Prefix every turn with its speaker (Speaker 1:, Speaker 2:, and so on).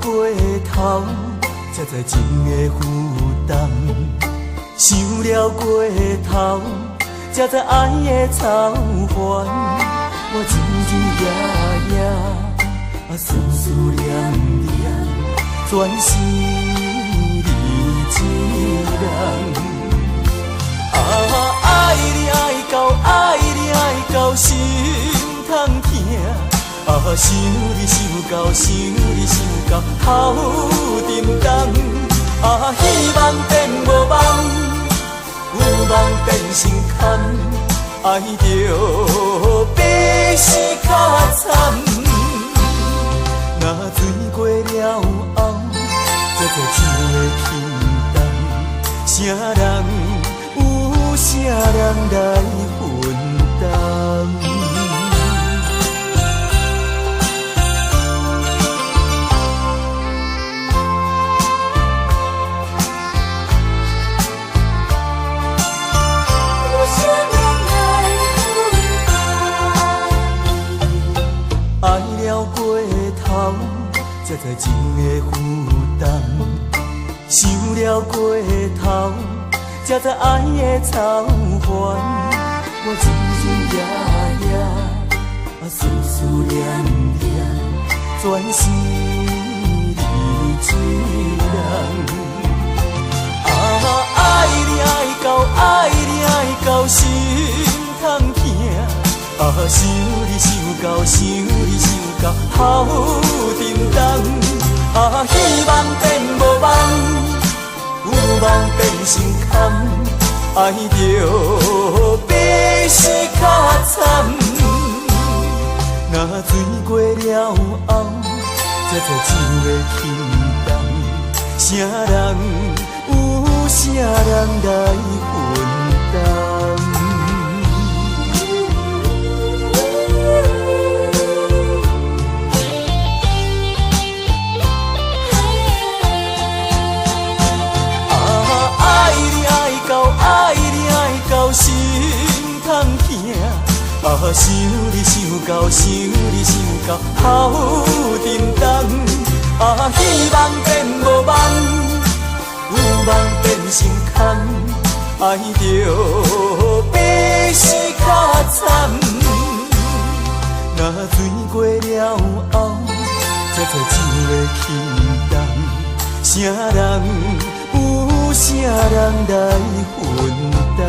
Speaker 1: 过头，才知情的负担；想了过头，才知爱的操烦。我日日夜夜，思思念念，全是你一人。爱你爱到心痛痛，想你想到好沉重。希望变无梦，有梦变成空，爱着比死较惨。若醉过了后，才知酒的轻重，啥人？啥人来分担？爱了过头，才知情的负担；想了过头，才知爱的操烦。我日日夜夜，思思念念，全是你一人。爱你爱到心痛痛，想你想到好沉重。希望变无梦，有梦变成空，爱着比死较惨。若醉过了后，才知酒的轻重，啥人有啥人来分担？心痛痛，想你想到好沉重。希望变无梦，有梦变成空，爱着比死较惨。若醉过了后，才知酒的轻重，啥人有啥人来分担？